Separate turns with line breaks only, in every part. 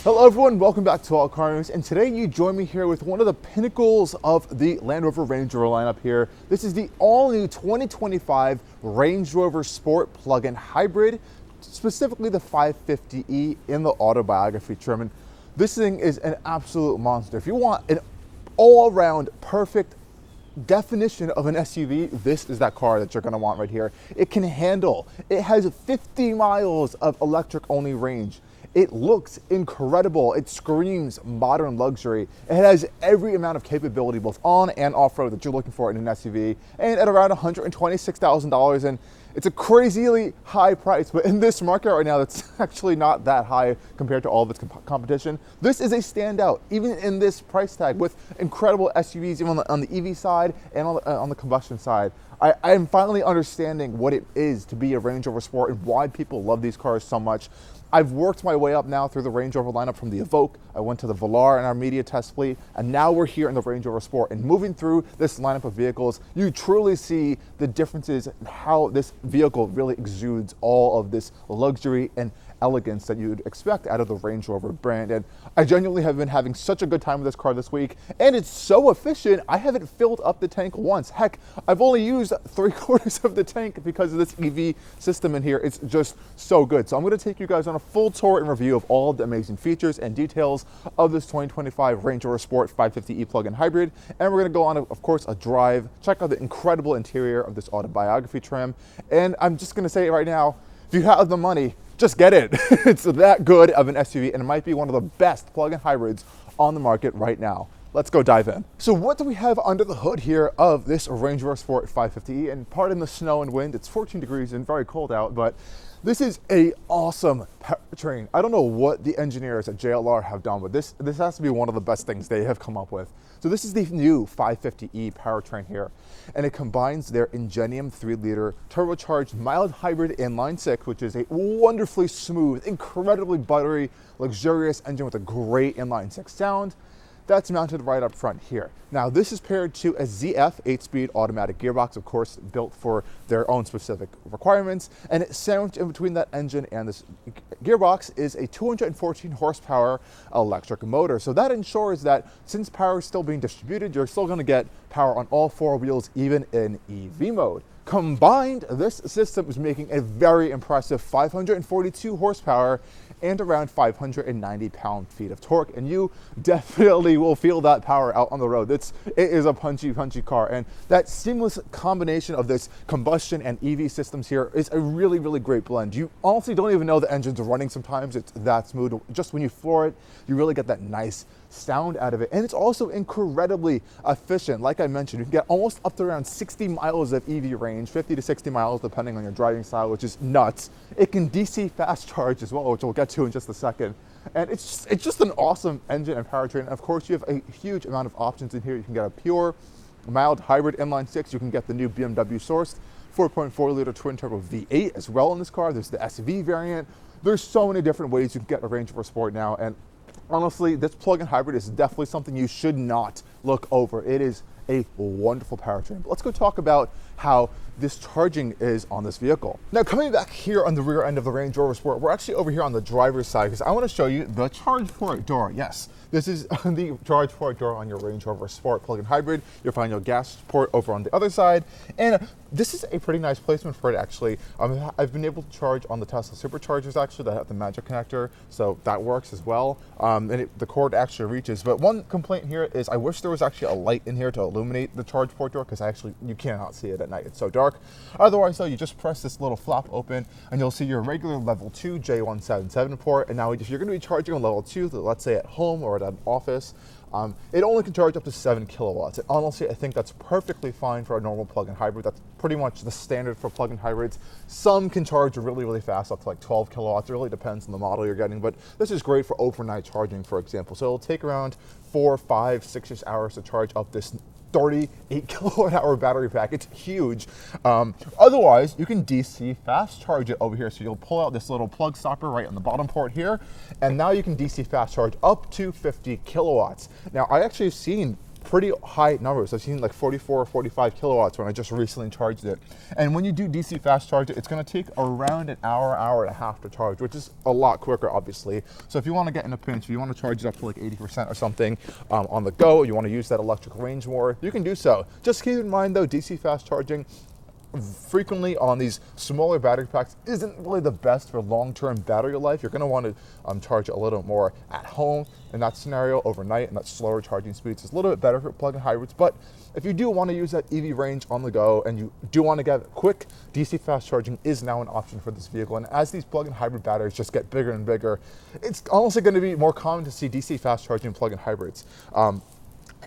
Hello everyone, welcome back to Allcarnews, and today you join me here with one of the pinnacles of the Land Rover Range Rover lineup here. This is the all-new 2025 Range Rover Sport plug-in hybrid, specifically the 550e in the Autobiography trim. And this thing is an absolute monster. If you want an all-around perfect definition of an SUV, this is that car that you're going to want right here. It can handle, it has 50 miles of electric-only range. It looks incredible. It screams modern luxury. It has every amount of capability, both on and off-road, that you're looking for in an SUV. And at around $126,000, and it's a crazily high price, but in this market right now, that's actually not that high compared to all of its competition. This is a standout, even in this price tag, with incredible SUVs, even on the EV side and on the combustion side. I am finally understanding what it is to be a Range Rover Sport and why people love these cars so much. I've worked my way up now through the Range Rover lineup from the Evoque. I went to the Velar in our media test fleet, and now we're here in the Range Rover Sport. And moving through this lineup of vehicles, you truly see the differences in how this vehicle really exudes all of this luxury and elegance that you'd expect out of the Range Rover brand. And I genuinely have been having such a good time with this car this week, and it's so efficient. I haven't filled up the tank once. Heck, I've only used 3/4 of the tank because of this EV system in here. It's just so good. So I'm going to take you guys on a full tour and review of all of the amazing features and details of this 2025 Range Rover Sport 550e plug-in hybrid. And we're going to go on, of course, a drive, check out the incredible interior of this Autobiography trim. And I'm just going to say it right now, if you have the money, just get it. It's that good of an SUV, and it might be one of the best plug-in hybrids on the market right now. Let's go dive in. So what do we have under the hood here of this Range Rover Sport 550e? And pardon the snow and wind, it's 14 degrees and very cold out, but this is an awesome powertrain. I don't know what the engineers at JLR have done, but this has to be one of the best things they have come up with. So this is the new 550e powertrain here, and it combines their Ingenium 3-liter turbocharged mild hybrid inline six, which is a wonderfully smooth, incredibly buttery, luxurious engine with a great inline six sound. That's mounted right up front here. Now this is paired to a ZF 8-speed automatic gearbox, of course, built for their own specific requirements. And it's sandwiched in between that engine and this gearbox is a 214 horsepower electric motor. So that ensures that since power is still being distributed, you're still gonna get power on all four wheels, even in EV mode. Combined, this system is making a very impressive 542 horsepower and around 590 pound-feet of torque, and you definitely will feel that power out on the road. It is a punchy car, and that seamless combination of this combustion and EV systems here is a really, really great blend. You honestly don't even know the engine's running sometimes. It's that smooth. Just when you floor it, you really get that nice sound out of it, and it's also incredibly efficient. Like I mentioned, you can get almost up to around 60 miles of EV range, 50 to 60 miles depending on your driving style, which is nuts. It can DC fast charge as well, which we'll get to in just a second. And it's just an awesome engine and powertrain. And of course, you have a huge amount of options in here. You can get a pure mild hybrid inline six. You can get the new BMW sourced 4.4-liter twin turbo V8 as well in this car. There's the SV variant. There's so many different ways you can get a Range Rover Sport now, and honestly, this plug-in hybrid is definitely something you should not look over. It is a wonderful powertrain. But let's go talk about how this charging is on this vehicle. Now, coming back here on the rear end of the Range Rover Sport, we're actually over here on the driver's side because I want to show you the charge port door. Yes, this is the charge port door on your Range Rover Sport plug-in hybrid. You'll find your gas port over on the other side, and this is a pretty nice placement for it, actually. I've been able to charge on the Tesla superchargers, actually, that have the Magic connector, so that works as well. And the cord actually reaches. But one complaint here is I wish there was actually a light in here to illuminate the charge port door, because you cannot see it at night. It's so dark. Otherwise, though, you just press this little flap open, and you'll see your regular level 2 J177 port. And now, if you're going to be charging on level 2, let's say at home or at an office, it only can charge up to 7 kilowatts. And honestly, I think that's perfectly fine for a normal plug-in hybrid. That's pretty much the standard for plug-in hybrids. Some can charge really, really fast, up to like 12 kilowatts. It really depends on the model you're getting, but this is great for overnight charging, for example. So it'll take around 4, 5, 6-ish hours to charge up this 38 kilowatt hour battery pack. It's huge. Otherwise, you can DC fast charge it over here. So you'll pull out this little plug stopper right on the bottom port here, and now you can DC fast charge up to 50 kilowatts. Now, I actually have seen pretty high numbers. I've seen like 44 or 45 kilowatts when I just recently charged it. And when you do DC fast charge it, it's going to take around an hour, hour and a half to charge, which is a lot quicker, obviously. So if you want to get in a pinch, if you want to charge it up to like 80% or something on the go, you want to use that electric range more, you can do so. Just keep in mind though, DC fast charging frequently on these smaller battery packs isn't really the best for long-term battery life. You're going to want to charge it a little more at home in that scenario overnight, and that slower charging speeds is a little bit better for plug-in hybrids. But if you do want to use that EV range on the go and you do want to get quick, DC fast charging is now an option for this vehicle. And as these plug-in hybrid batteries just get bigger and bigger, it's honestly going to be more common to see DC fast charging plug-in hybrids.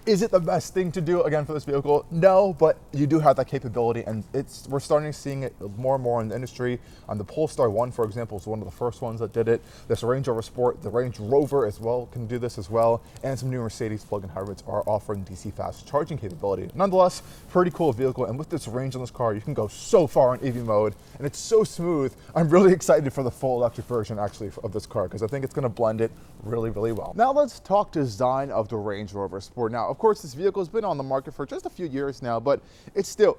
Is it the best thing to do again for this vehicle? No, but you do have that capability, and we're starting to seeing it more and more in the industry. The Polestar 1, for example, is one of the first ones that did it. This Range Rover Sport, the Range Rover as well can do this as well, and some new Mercedes plug-in hybrids are offering DC fast charging capability. Nonetheless, pretty cool vehicle, and with this range on this car, you can go so far in EV mode, and it's so smooth. I'm really excited for the full electric version actually of this car, because I think it's going to blend it really, really well. Now let's talk design of the Range Rover Sport. Now, of course, this vehicle has been on the market for just a few years now, but it still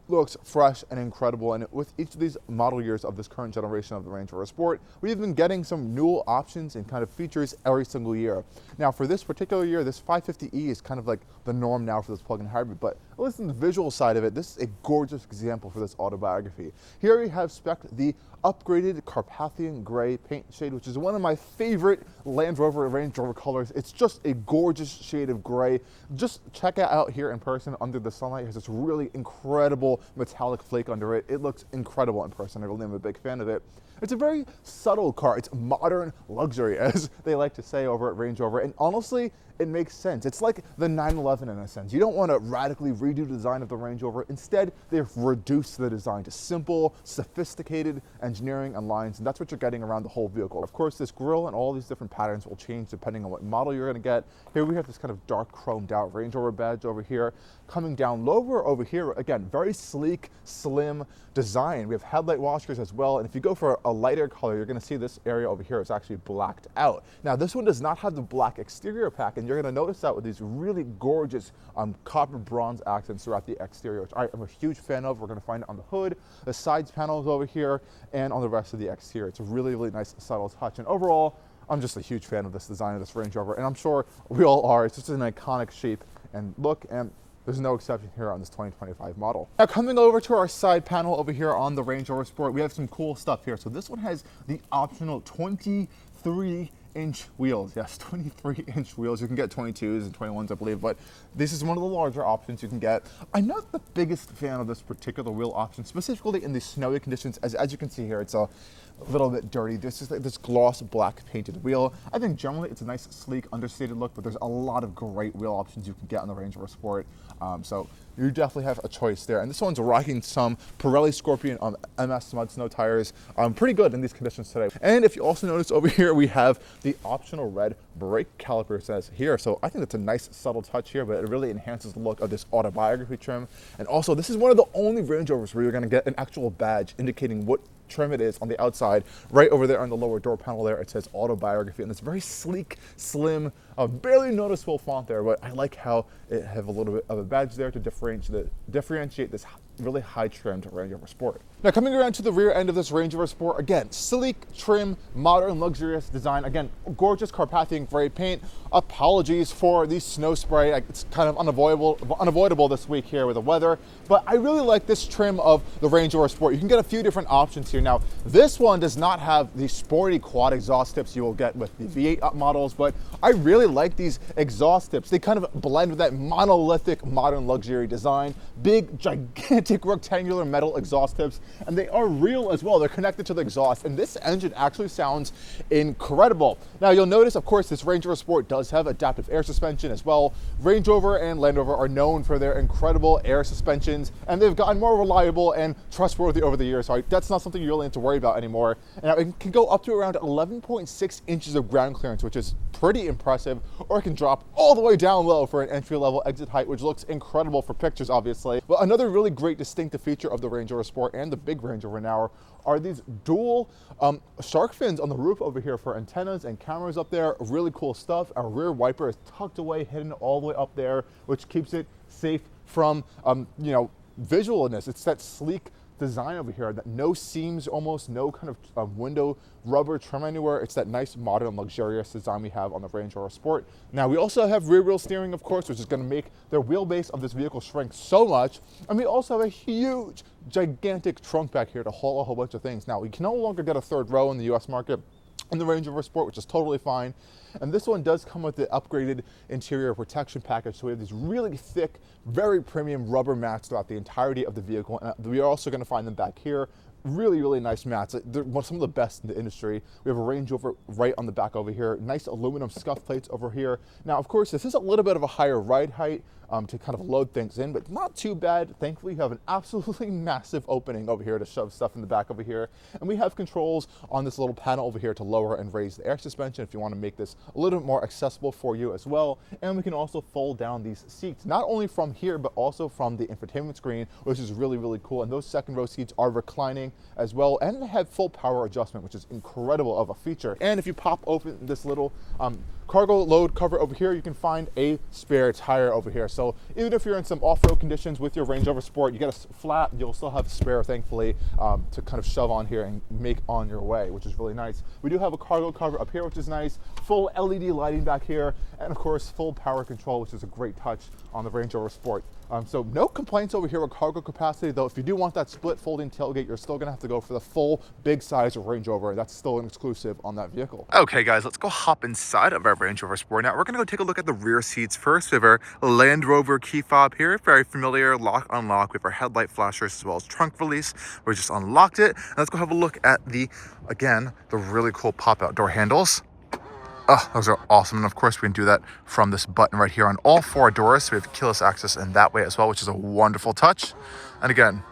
looks fresh and incredible. And with each of these model years of this current generation of the Range Rover Sport, we've been getting some new options and kind of features every single year. Now, for this particular year, this 550e is kind of like the norm now for this plug-in hybrid, but listen to the visual side of it. This is a gorgeous example for this Autobiography. Here we have Spec, the upgraded Carpathian gray paint shade, which is one of my favorite Land Rover Range Rover colors. It's just a gorgeous shade of gray. Just check it out here in person under the sunlight. It has this really incredible metallic flake under it. It looks incredible in person. I really am a big fan of it. It's a very subtle car. It's modern luxury, as they like to say over at Range Rover, and honestly, it makes sense. It's like the 911 in a sense. You don't want to radically redo the design of the Range Rover. Instead, they've reduced the design to simple, sophisticated engineering and lines, and that's what you're getting around the whole vehicle. Of course, this grille and all these different patterns will change depending on what model you're going to get. Here we have this kind of dark chromed out Range Rover badge over here. Coming down lower over here, again, very sleek, slim design. We have headlight washers as well, and if you go for a lighter color, you're going to see this area over here is actually blacked out. Now, this one does not have the black exterior pack, and you're going to notice that with these really gorgeous copper bronze accents throughout the exterior, which I am a huge fan of. We're going to find it on the hood, the sides panels over here, and on the rest of the exterior. It's a really, really nice, subtle touch, and overall, I'm just a huge fan of this design of this Range Rover, and I'm sure we all are. It's just an iconic shape and look, and there's no exception here on this 2025 model. Now, coming over to our side panel over here on the Range Rover Sport, we have some cool stuff here. So this one has the optional 23-inch wheels. Yes, 23-inch wheels. You can get 22s and 21s, I believe, but this is one of the larger options you can get. I'm not the biggest fan of this particular wheel option, specifically in the snowy conditions. As you can see here, it's a little bit dirty. This is like this gloss black painted wheel. I think generally it's a nice, sleek, understated look, but there's a lot of great wheel options you can get on the Range Rover Sport. So you definitely have a choice there. And this one's rocking some Pirelli Scorpion MS Mud Snow tires. Pretty good in these conditions today. And if you also notice over here, we have the optional red brake caliper says here. So I think that's a nice subtle touch here, but it really enhances the look of this Autobiography trim. And also, this is one of the only Range Rovers where you're gonna get an actual badge indicating what trim it is on the outside. Right over there on the lower door panel there, it says Autobiography, and it's very sleek, slim, barely noticeable font there, but I like how it have a little bit of a badge there to differentiate this really high trimmed Range Rover Sport. Now, coming around to the rear end of this Range Rover Sport, again, sleek, trim, modern, luxurious design. Again, gorgeous Carpathian gray paint. Apologies for the snow spray. It's kind of unavoidable this week here with the weather, but I really like this trim of the Range Rover Sport. You can get a few different options here. Now, this one does not have the sporty quad exhaust tips you will get with the V8 up models, but I really like these exhaust tips. They kind of blend with that monolithic modern luxury design. Big, gigantic rectangular metal exhaust tips, and they are real as well. They're connected to the exhaust, and this engine actually sounds incredible. Now, you'll notice, of course, this Range Rover Sport does have adaptive air suspension as well. Range Rover and Land Rover are known for their incredible air suspensions, and they've gotten more reliable and trustworthy over the years, so that's not something you really need to worry about anymore. And it can go up to around 11.6 inches of ground clearance, which is pretty impressive, or it can drop all the way down low for an entry-level exit height, which looks incredible for pictures, obviously. But another really great great distinctive feature of the Range Rover Sport and the big Range Rover now are these dual shark fins on the roof over here for antennas and cameras up there. Really cool stuff. Our rear wiper is tucked away, hidden all the way up there, which keeps it safe from visualness. It's that sleek design over here, that no seams, almost no kind of window rubber trim anywhere. It's that nice modern luxurious design we have on the Range Rover Sport. Now we also have rear wheel steering, of course, which is going to make the wheelbase of this vehicle shrink so much. And we also have a huge, gigantic trunk back here to haul a whole bunch of things. Now we can no longer get a third row in the US market in the Range Rover Sport, which is totally fine. And this one does come with the upgraded interior protection package. So we have these really thick, very premium rubber mats throughout the entirety of the vehicle. And we are also going to find them back here. Really, really nice mats. They're some of the best in the industry. We have a Range Rover right on the back over here. Nice aluminum scuff plates over here. Now, of course, this is a little bit of a higher ride height to kind of load things in, but not too bad. Thankfully, you have an absolutely massive opening over here to shove stuff in the back over here. And we have controls on this little panel over here to lower and raise the air suspension if you want to make this a little bit more accessible for you as well. And we can also fold down these seats, not only from here, but also from the infotainment screen, which is really, really cool. And those second row seats are reclining as well, and they have full power adjustment, which is incredible of a feature. And if you pop open this little cargo load cover over here, you can find a spare tire over here. So even if you're in some off-road conditions with your Range Rover Sport, you get a flat, you'll still have a spare, thankfully, to kind of shove on here and make on your way, which is really nice. We do have a cargo cover up here, which is nice, full LED lighting back here, and of course, full power control, which is a great touch on the Range Rover Sport. So no complaints over here with cargo capacity, though if you do want that split folding tailgate, you're still gonna have to go for the full big size Range Rover. That's still an exclusive on that vehicle.
Okay guys, let's go hop inside of our Range Rover Sport. Now we're gonna go take a look at the rear seats first. We have our Land Rover key fob here, very familiar, lock, unlock. We have our headlight flashers as well as trunk release. We just unlocked it. And let's go have a look at the really cool pop-out door handles. Oh, those are awesome. And of course, we can do that from this button right here on all four doors. So we have keyless access in that way as well, which is a wonderful touch. And again,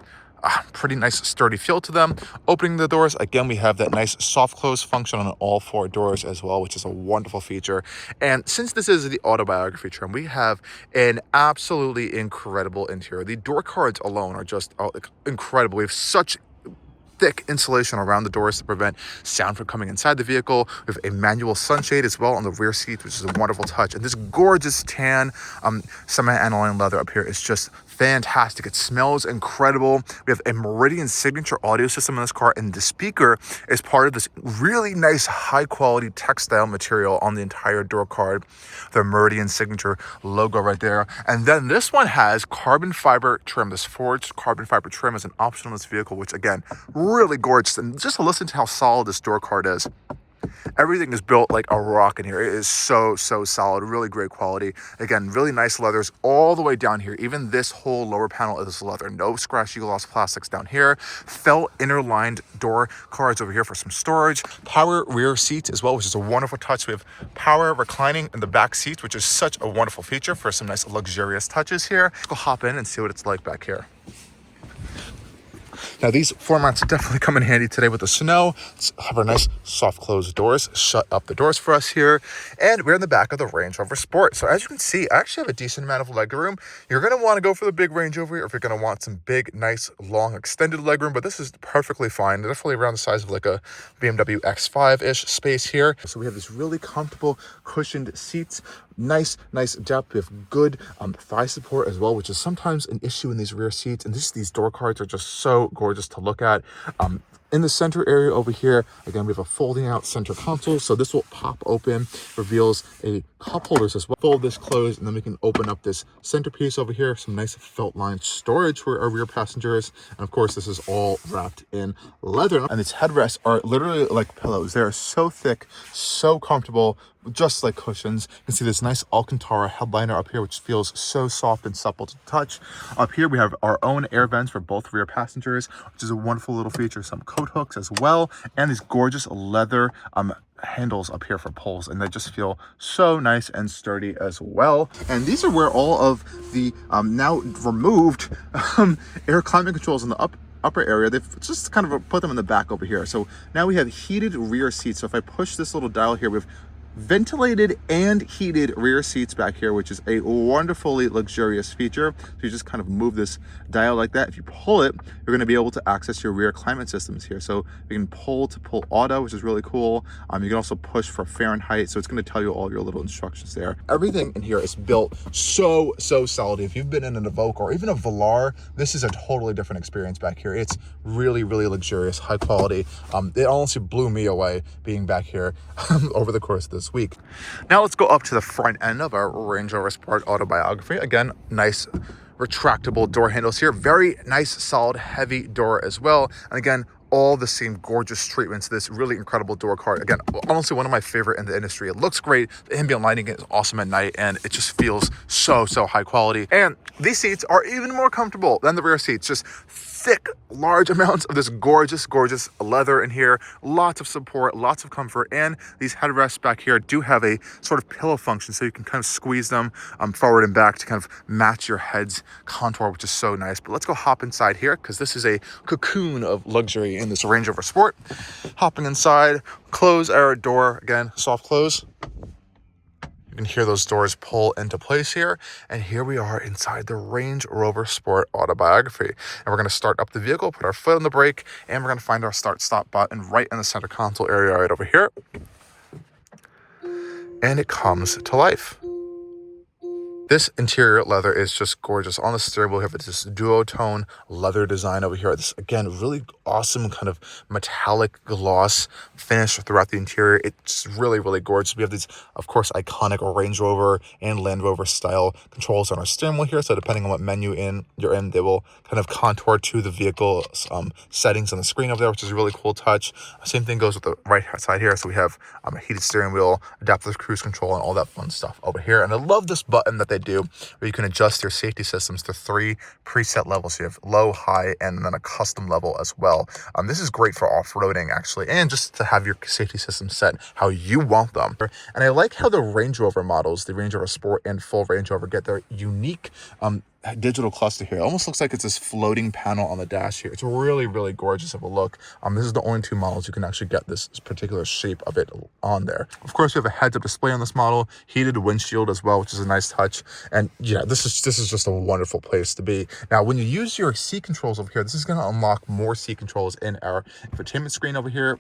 pretty nice sturdy feel to them. Opening the doors, again, we have that nice soft close function on all four doors as well, which is a wonderful feature. And since this is the Autobiography trim, we have an absolutely incredible interior. The door cards alone are just incredible. We have such thick insulation around the doors to prevent sound from coming inside the vehicle. We have a manual sunshade as well on the rear seat, which is a wonderful touch. And this gorgeous tan semi-aniline leather up here is just fantastic. It smells incredible. We have a Meridian signature audio system in this car, and the speaker is part of this really nice high quality textile material on the entire door card. The Meridian signature logo right there. And then this one has carbon fiber trim. This forged carbon fiber trim is an option on this vehicle, which again, really gorgeous. And just to listen to how solid this door card is. Everything is built like a rock in here. It is so solid, really great quality. Again, really nice leathers all the way down here. Even this whole lower panel is leather. No scratchy gloss plastics down here. Felt inner lined door cards over here for some storage. Power rear seats as well, which is a wonderful touch. We have power reclining in the back seats, which is such a wonderful feature for some nice luxurious touches here. Let's go hop in and see what it's like back here. Now these floor mats definitely come in handy today with the snow. Let's have our nice soft closed doors, shut up the doors for us here. And we're in the back of the Range Rover Sport. So as you can see, I actually have a decent amount of legroom. You're gonna wanna go for the big Range Rover if you're gonna want some big, nice, long, extended legroom, but this is perfectly fine. Definitely around the size of like a BMW X5-ish space here. So we have this really comfortable cushioned seats. Nice depth. We have good thigh support as well, which is sometimes an issue in these rear seats. And these door cards are just so gorgeous to look at. In the center area over here, again, we have a folding out center console. So this will pop open, reveals a cup holders as well. Fold this closed, and then we can open up this centerpiece over here. Some nice felt lined storage for our rear passengers. And of course, this is all wrapped in leather. And these headrests are literally like pillows. They are so thick, so comfortable, just like cushions. You can see this nice Alcantara headliner up here, which feels so soft and supple to touch. Up here, we have our own air vents for both rear passengers, which is a wonderful little feature. Some coat hooks as well, and these gorgeous leather handles up here for pulls, and they just feel so nice and sturdy as well. And these are where all of the now removed air climate controls in the upper area, they've just kind of put them in the back over here. So now we have heated rear seats. So if I push this little dial here, we have ventilated and heated rear seats back here, which is a wonderfully luxurious feature. So you just kind of move this dial like that. If you pull it, you're going to be able to access your rear climate systems here. So you can pull to pull auto, which is really cool. You can also push for Fahrenheit, so it's going to tell you all your little instructions there. Everything in here is built so solid. If you've been in an Evoque or even a Velar, this is a totally different experience back here. It's really luxurious, high quality. It honestly blew me away being back here over the course of this week. Now let's go up to the front end of our Range Rover Sport Autobiography. Again, nice retractable door handles here. Very nice, solid, heavy door as well. And again, all the same gorgeous treatments. This really incredible door card. Again, honestly, one of my favorite in the industry. It looks great. The ambient lighting is awesome at night, and it just feels so high quality. And these seats are even more comfortable than the rear seats. Just thick, large amounts of this gorgeous leather in here. Lots of support, lots of comfort, and these headrests back here do have a sort of pillow function, so you can kind of squeeze them forward and back to kind of match your head's contour, which is so nice. But let's go hop inside here, because this is a cocoon of luxury in this Range Rover Sport. Hopping inside, close our door, again, soft close. You can hear those doors pull into place here. And here we are inside the Range Rover Sport Autobiography. And we're going to start up the vehicle, put our foot on the brake, and we're going to find our start-stop button right in the center console area right over here. And it comes to life. This interior leather is just gorgeous. On the steering wheel, we have this duotone leather design over here. This, again, really awesome kind of metallic gloss finish throughout the interior. It's really gorgeous. We have these, of course, iconic Range Rover and Land Rover style controls on our steering wheel here. So depending on what menu you're in, they will kind of contour to the vehicle's settings on the screen over there, which is a really cool touch. Same thing goes with the right side here. So we have a heated steering wheel, adaptive cruise control, and all that fun stuff over here. And I love this button that they do, where you can adjust your safety systems to 3 preset levels. So you have low, high, and then a custom level as well. This is great for off-roading, actually, and just to have your safety system set how you want them. And I like how the Range Rover models, the Range Rover Sport and full Range Rover, get their unique digital cluster here. It almost looks like it's this floating panel on the dash here. It's really gorgeous of a look. This is the only 2 models you can actually get this particular shape of it on there. Of course, we have a heads-up display on this model, heated windshield as well, which is a nice touch. And yeah, this is just a wonderful place to be. Now, when you use your seat controls over here, this is going to unlock more seat controls in our infotainment screen over here.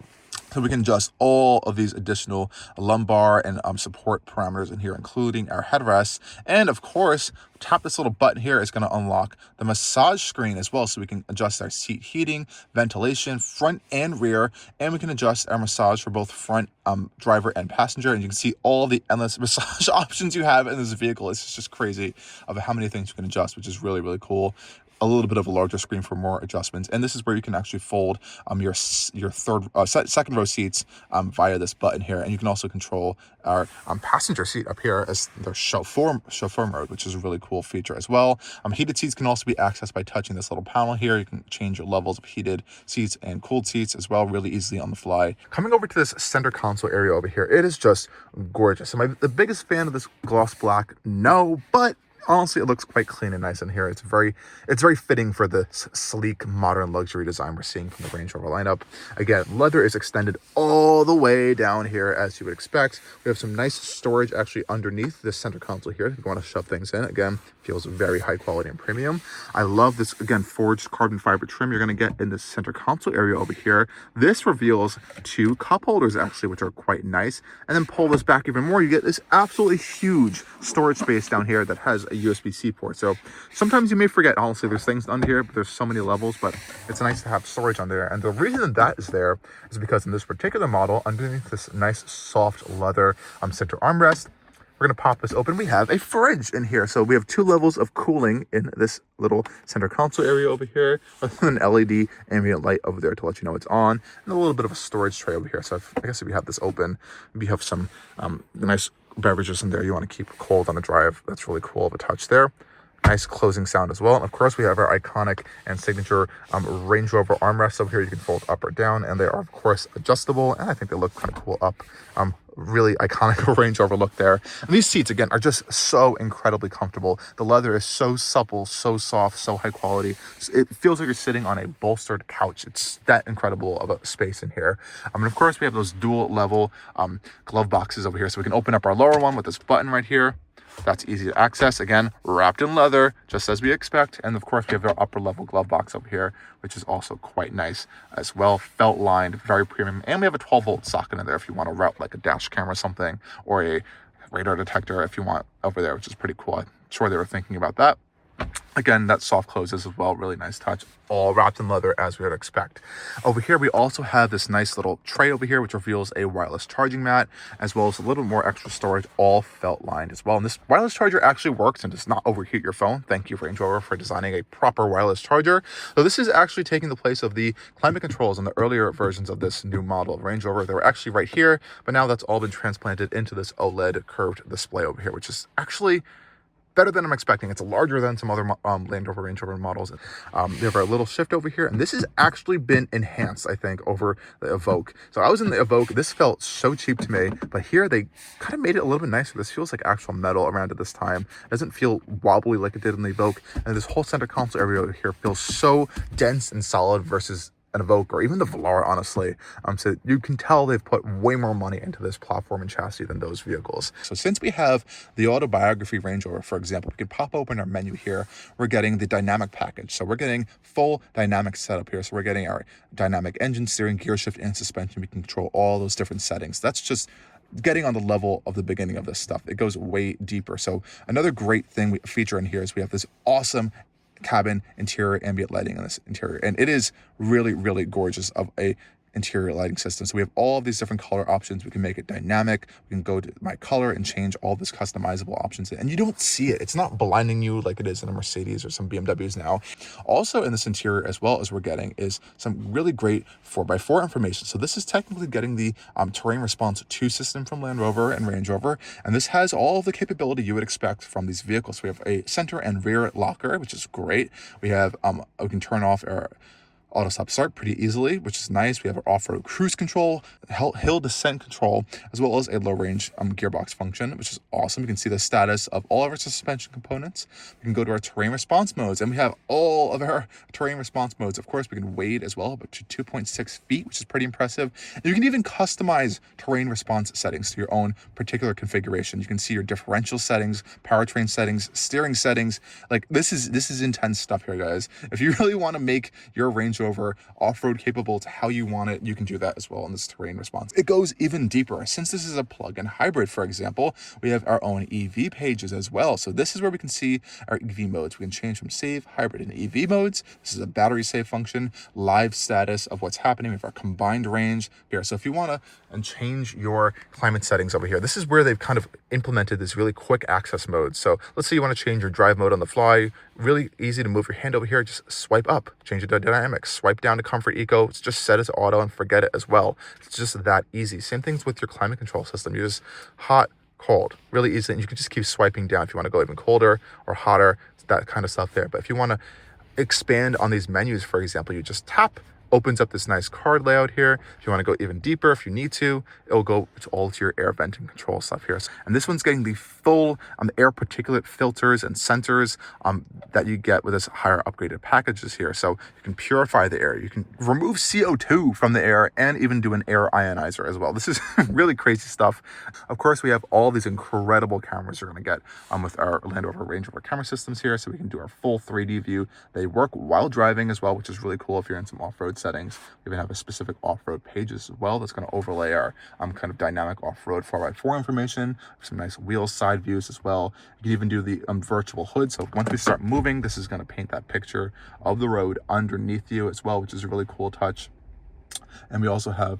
So we can adjust all of these additional lumbar and support parameters in here, including our headrests. And of course, tap this little button here is going to unlock the massage screen as well. So we can adjust our seat heating, ventilation, front and rear, and we can adjust our massage for both front driver and passenger. And you can see all the endless massage options you have in this vehicle. It's just crazy of how many things you can adjust, which is really cool. A little bit of a larger screen for more adjustments, and this is where you can actually fold your second row seats via this button here, and you can also control our passenger seat up here as the chauffeur mode, which is a really cool feature as well. Heated seats can also be accessed by touching this little panel here. You can change your levels of heated seats and cooled seats as well, really easily on the fly. Coming over to this center console area over here, it is just gorgeous. Am I the biggest fan of this gloss black? No, but honestly, it looks quite clean and nice in here. It's very fitting for the sleek, modern luxury design we're seeing from the Range Rover lineup. Again, leather is extended all the way down here, as you would expect. We have some nice storage actually underneath this center console here if you want to shove things in. Again, feels very high quality and premium. I love this, again, forged carbon fiber trim you're going to get in the center console area over here. This reveals 2 cup holders, actually, which are quite nice. And then pull this back even more, you get this absolutely huge storage space down here that has a USB-C port. So sometimes you may forget, honestly, there's things under here, but there's so many levels, but it's nice to have storage on there. And the reason that is there is because in this particular model, underneath this nice soft leather center armrest, we're going to pop this open. We have a fridge in here. So we have 2 levels of cooling in this little center console area over here, with an LED ambient light over there to let you know it's on, and a little bit of a storage tray over here. So I guess if you have this open, maybe you have some nice beverages in there you want to keep cold on the drive. That's really cool of a touch there. nice closing sound as well. And of course, we have our iconic and signature Range Rover armrests over here. You can fold up or down, and they are of course adjustable, and I think they look kind of cool up. Really iconic Range Rover look there. And these seats again are just so incredibly comfortable. The leather is so supple, so soft, so high quality. It feels like you're sitting on a bolstered couch. It's that incredible of a space in here. And of course we have those dual level glove boxes over here, so we can open up our lower one with this button right here. That's easy to access, again wrapped in leather just as we expect. And of course we have our upper level glove box over here, which is also quite nice as well, felt lined, very premium. And we have a 12-volt socket in there if you want to route like a dash camera or something, or a radar detector if you want over there, which is pretty cool. I'm sure they were thinking about that. Again, that soft closes as well, really nice touch, all wrapped in leather as we would expect. Over here, we also have this nice little tray over here, which reveals a wireless charging mat, as well as a little more extra storage, all felt lined as well. And this wireless charger actually works and does not overheat your phone. Thank you, Range Rover, for designing a proper wireless charger. So this is actually taking the place of the climate controls in the earlier versions of this new model of Range Rover. They were actually right here, but now that's all been transplanted into this OLED curved display over here, which is actually better than I'm expecting. It's larger than some other Land Rover, Range Rover models. They have a little shift over here, and this has actually been enhanced, I think, over the Evoque. So I was in the Evoque. This felt so cheap to me, but here they kind of made it a little bit nicer. This feels like actual metal around it this time. It doesn't feel wobbly like it did in the Evoque. And this whole center console area over here feels so dense and solid versus an Evoque or even the Velar, honestly. So you can tell they've put way more money into this platform and chassis than those vehicles. So since we have the Autobiography Range Rover, for example, we can pop open our menu here. We're getting the dynamic package. So we're getting full dynamic setup here. So we're getting our dynamic engine, steering, gear shift, and suspension. We can control all those different settings. That's just getting on the level of the beginning of this stuff. It goes way deeper. So another great thing we feature in here is we have this awesome cabin interior ambient lighting in this interior, and it is really gorgeous of a interior lighting system. So we have all of these different color options. We can make it dynamic. We can go to my color and change all this customizable options, and you don't see it. It's not blinding you like it is in a Mercedes or some BMWs now. Also in this interior, as well as we're getting, is some really great 4x4 information. So this is technically getting the terrain response 2 system from Land Rover and Range Rover, and this has all of the capability you would expect from these vehicles. We have a center and rear locker, which is great. We have we can turn off our auto stop start pretty easily, which is nice. We have our off-road cruise control, hill descent control, as well as a low range gearbox function, which is awesome. You can see the status of all of our suspension components. We can go to our terrain response modes, and we have all of our terrain response modes. Of course, we can wade as well, up to 2.6 feet, which is pretty impressive. And you can even customize terrain response settings to your own particular configuration. You can see your differential settings, powertrain settings, steering settings. Like this is intense stuff here, guys. If you really want to make your Range Rover off-road capable to how you want it, you can do that as well in this terrain response. It goes even deeper. Since this is a plug-in hybrid, for example, we have our own EV pages as well. So this is where we can see our EV modes. We can change from save, hybrid, and EV modes. This is a battery save function, live status of what's happening. We have our combined range here. So if you want to change your climate settings over here, this is where they've kind of implemented this really quick access mode. So let's say you want to change your drive mode on the fly. Really easy to move your hand over here. Just swipe up, change it to dynamics, swipe down to comfort eco. It's just set as auto and forget it as well. It's just that easy. Same things with your climate control system. You just hot, cold, really easy. And you can just keep swiping down if you want to go even colder or hotter, that kind of stuff there. But if you want to expand on these menus, for example, you just tap, opens up this nice card layout here. If you want to go even deeper, if you need to, it'll go to all to your air venting control stuff here. And this one's getting the full air particulate filters and sensors that you get with this higher upgraded packages here. So you can purify the air, you can remove CO2 from the air, and even do an air ionizer as well. This is really crazy stuff. Of course, we have all these incredible cameras you're going to get with our Land Rover Range Rover camera systems here. So we can do our full 3D view. They work while driving as well, which is really cool if you're in some off-road settings. We even have a specific off-road pages as well that's going to overlay our kind of dynamic off-road 4x4 information, some nice wheel side views as well. You can even do the virtual hood. So once we start moving, this is going to paint that picture of the road underneath you as well, which is a really cool touch. And we also have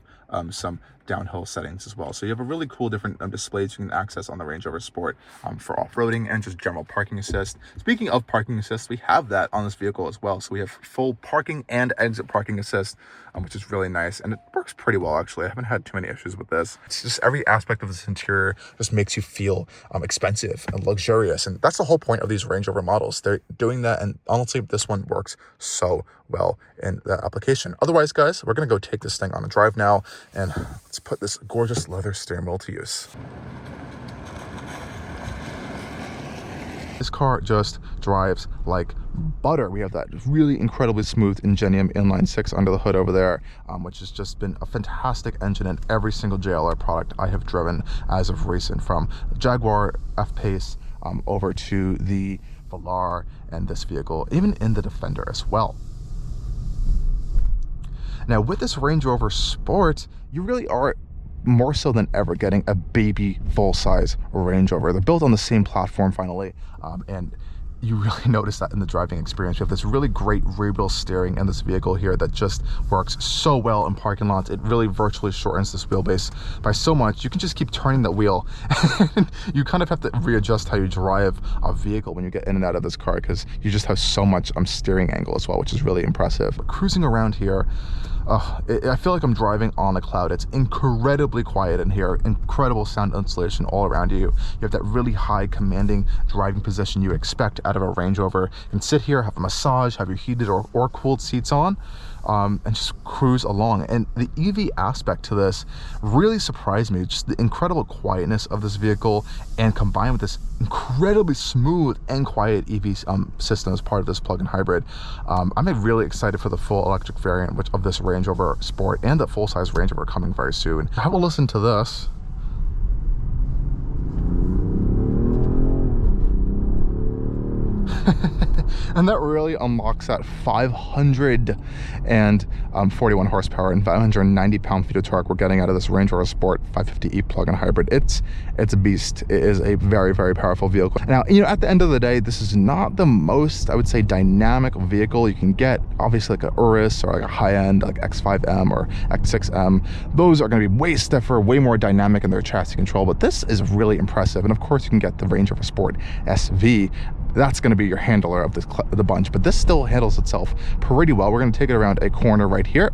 some downhill settings as well. So you have a really cool different displays you can access on the Range Rover Sport for off-roading and just general parking assist. Speaking of parking assist, we have that on this vehicle as well. So we have full parking and exit parking assist, which is really nice. And it works pretty well, actually. I haven't had too many issues with this. It's just every aspect of this interior just makes you feel expensive and luxurious. And that's the whole point of these Range Rover models. They're doing that. And honestly, this one works so well in that application. Otherwise, guys, we're going to go take this thing on a drive now, and let's put this gorgeous leather steering wheel to use. This car just drives like butter. We have that really incredibly smooth Ingenium inline 6 under the hood over there, which has just been a fantastic engine in every single JLR product I have driven as of recent, from the Jaguar F-Pace over to the Velar and this vehicle, even in the Defender as well. Now with this Range Rover Sport, you really are more so than ever getting a baby full-size Range Rover. They're built on the same platform finally, and you really notice that in the driving experience. You have this really great rear wheel steering in this vehicle here that just works so well in parking lots. It really virtually shortens this wheelbase by so much. You can just keep turning the wheel. You kind of have to readjust how you drive a vehicle when you get in and out of this car, because you just have so much steering angle as well, which is really impressive. But cruising around here, I feel like I'm driving on a cloud. It's incredibly quiet in here, incredible sound insulation all around you. You have that really high commanding driving position you expect out of a Range Rover. You can sit here, have a massage, have your heated or cooled seats on, and just cruise along. And the EV aspect to this really surprised me. Just the incredible quietness of this vehicle, and combined with this incredibly smooth and quiet EV system as part of this plug-in hybrid. I'm really excited for the full electric variant of this Range Rover Sport and the full-size Range Rover coming very soon. Have a listen to this. And that really unlocks that 541 horsepower and 590 pound-feet of torque we're getting out of this Range Rover Sport 550e plug-in hybrid. It's a beast. It is a very, very powerful vehicle. Now, at the end of the day, this is not the most, I would say, dynamic vehicle you can get. Obviously, like a Urus or like a high-end like X5M or X6M, those are going to be way stiffer, way more dynamic in their chassis control. But this is really impressive. And of course, you can get the Range Rover Sport SV. That's going to be your handler of the bunch, but this still handles itself pretty well. We're going to take it around a corner right here,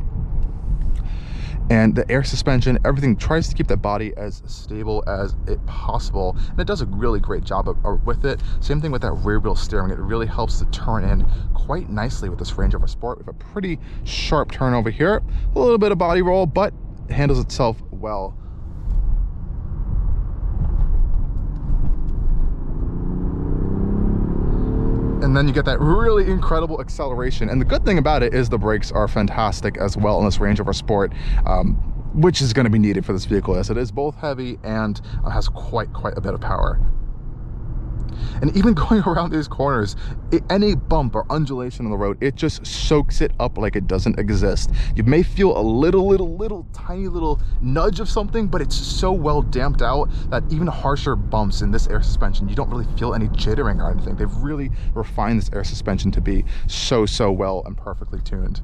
and the air suspension, everything tries to keep the body as stable as it possible, and it does a really great job with it. Same thing with that rear wheel steering. It really helps to turn in quite nicely with this Range Rover Sport. We have a pretty sharp turn over here, a little bit of body roll, but it handles itself well. And then you get that really incredible acceleration. And the good thing about it is the brakes are fantastic as well in this Range Rover Sport, which is going to be needed for this vehicle, as it is both heavy and has quite a bit of power. And even going around these corners, any bump or undulation on the road, it just soaks it up like it doesn't exist. You may feel a little tiny little nudge of something, but it's so well damped out that even harsher bumps in this air suspension, you don't really feel any jittering or anything. They've really refined this air suspension to be so well and perfectly tuned.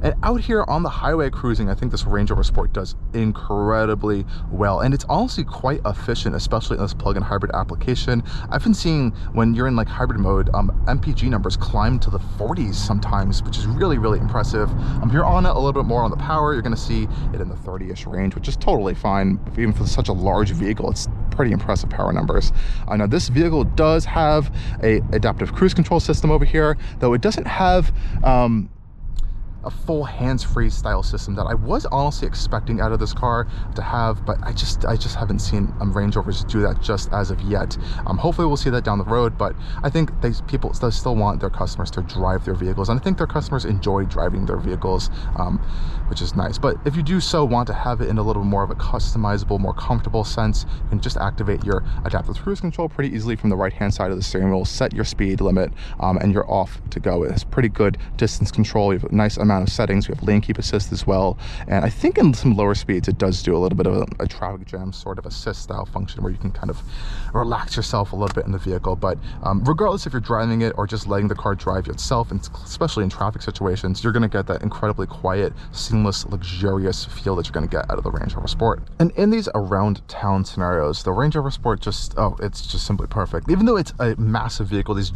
And out here on the highway cruising, I think this Range Rover Sport does incredibly well. And it's honestly quite efficient, especially in this plug-in hybrid application. I've been seeing when you're in like hybrid mode, MPG numbers climb to the 40s sometimes, which is really impressive. Here on it a little bit more on the power, you're going to see it in the 30-ish range, which is totally fine. Even for such a large vehicle, it's pretty impressive power numbers. Now this vehicle does have a adaptive cruise control system over here, though it doesn't have a full hands-free style system that I was honestly expecting out of this car to have, but I just haven't seen Range Rovers do that just as of yet. Hopefully we'll see that down the road, but I think people still want their customers to drive their vehicles, and I think their customers enjoy driving their vehicles. which is nice. But if you do so want to have it in a little more of a customizable, more comfortable sense, you can just activate your adaptive cruise control pretty easily from the right hand side of the steering wheel, set your speed limit, and you're off to go. It's pretty good distance control. You have a nice amount of settings. We have lane keep assist as well, and I think in some lower speeds it does do a little bit of a traffic jam sort of assist style function where you can kind of relax yourself a little bit in the vehicle. But regardless if you're driving it or just letting the car drive itself, and especially in traffic situations, you're going to get that incredibly quiet, seamless, luxurious feel that you're going to get out of the Range Rover Sport. And in these around town scenarios, the Range Rover Sport it's just simply perfect. Even though it's a massive vehicle, these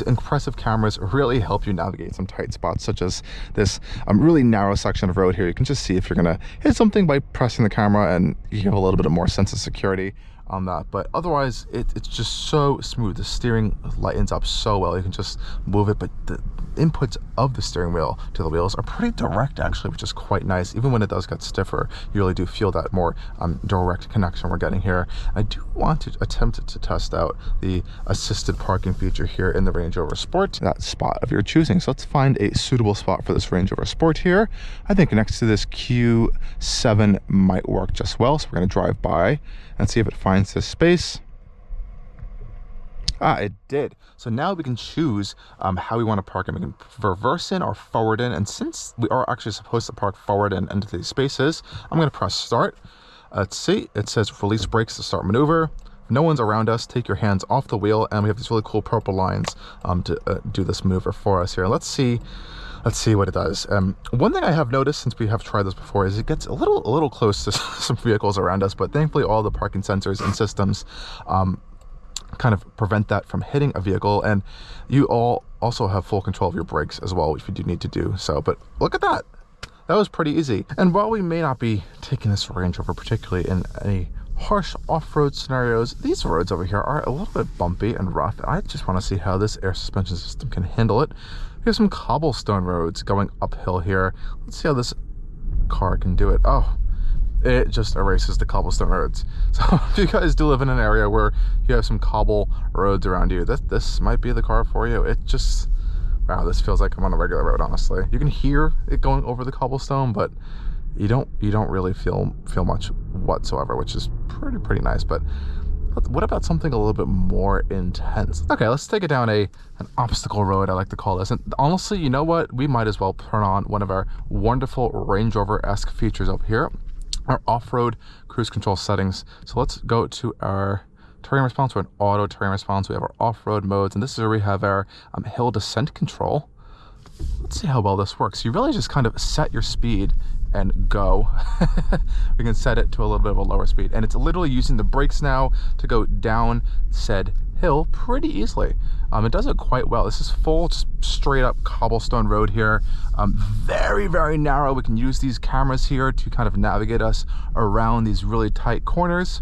impressive cameras really help you navigate some tight spots, such as this really narrow section of road here. You can just see if you're going to hit something by pressing the camera, and you have a little bit of more sense of security on that. But otherwise it's just so smooth. The steering lightens up so well, you can just move it, but the inputs of the steering wheel to the wheels are pretty direct actually, which is quite nice. Even when it does get stiffer, you really do feel that more direct connection we're getting here. I do want to attempt to test out the assisted parking feature here in the Range Rover Sport, that spot of your choosing. So let's find a suitable spot for this Range Rover Sport here. I think next to this Q7 might work just well, so we're going to drive by and see if it finds this space. It did. So now we can choose how we want to park, and we can reverse in or forward in. And since we are actually supposed to park forward in into these spaces, I'm going to press start. Let's see, it says release brakes to start maneuver. If no one's around us, take your hands off the wheel, and we have these really cool purple lines to do this maneuver for us here. Let's see what it does. One thing I have noticed since we have tried this before is it gets a little close to some vehicles around us, but thankfully all the parking sensors and systems kind of prevent that from hitting a vehicle, and you all also have full control of your brakes as well if you do need to do so. But look at that. That was pretty easy. And while we may not be taking this Range Rover particularly in any harsh off-road scenarios, these roads over here are a little bit bumpy and rough. I just want to see how this air suspension system can handle it. We have some cobblestone roads going uphill here. Let's see how this car can do it. Oh, it just erases the cobblestone roads. So if you guys do live in an area where you have some cobble roads around you, this might be the car for you. It just, wow, this feels like I'm on a regular road, honestly. You can hear it going over the cobblestone, but you don't really feel much whatsoever, which is pretty nice. But what about something a little bit more intense? Okay, let's take it down an obstacle road, I like to call this. And honestly, you know what? We might as well turn on one of our wonderful Range Rover-esque features up here, our off-road cruise control settings. So let's go to our terrain response. We're in auto terrain response. We have our off-road modes, and this is where we have our hill descent control. Let's see how well this works. You really just kind of set your speed and go. We can set it to a little bit of a lower speed, and it's literally using the brakes now to go down said hill pretty easily. It does it quite well. This is full, just straight up cobblestone road here. Very narrow. We can use these cameras here to kind of navigate us around these really tight corners.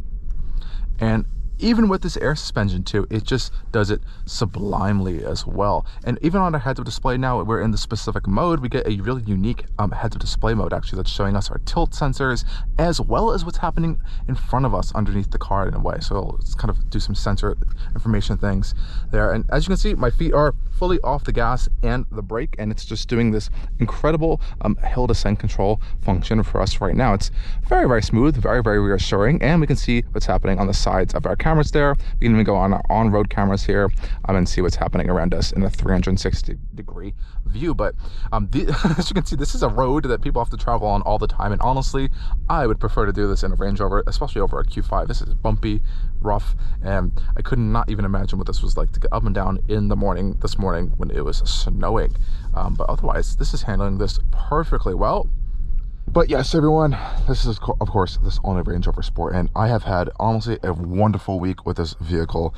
And even with this air suspension too, it just does it sublimely as well. And even on our heads-up display now, we're in the specific mode. We get a really unique heads-up display mode actually that's showing us our tilt sensors as well as what's happening in front of us underneath the car in a way. So let's kind of do some sensor information things there. And as you can see, my feet are fully off the gas and the brake, and it's just doing this incredible hill descent control function for us right now. It's very smooth, very reassuring, and we can see what's happening on the sides of our cameras there. We can even go on our on-road cameras here and see what's happening around us in a 360-degree view. But as you can see, this is a road that people have to travel on all the time, and honestly, I would prefer to do this in a Range Rover, especially over a Q5. This is bumpy, rough, and I could not even imagine what this was like to get up and down in the morning this morning when it was snowing. But otherwise, this is handling this perfectly well. But yes, everyone, this is of course this only Range Rover Sport, and I have had honestly a wonderful week with this vehicle.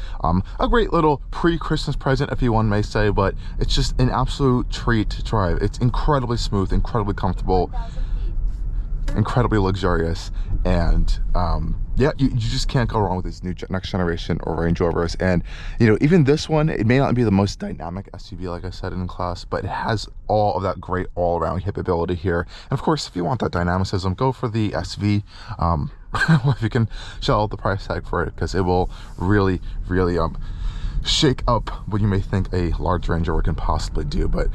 A great little pre-Christmas present, if you one may say, but it's just an absolute treat to drive. It's incredibly smooth, incredibly comfortable, incredibly luxurious, and yeah, you just can't go wrong with these new next generation or Range Rovers. And you know, even this one, it may not be the most dynamic SUV like I said in class, but it has all of that great all-around capability here. And of course, if you want that dynamicism, go for the SV. If you can shell the price tag for it, because it will really shake up what you may think a large Range Rover can possibly do. But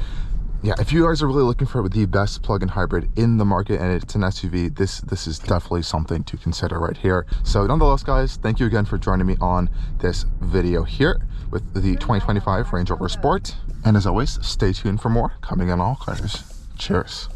yeah, if you guys are really looking for the best plug-in hybrid in the market and it's an SUV, this is definitely something to consider right here. So nonetheless, guys, thank you again for joining me on this video here with the 2025 Range Rover Sport. And as always, stay tuned for more coming in Allcarnews. Cheers.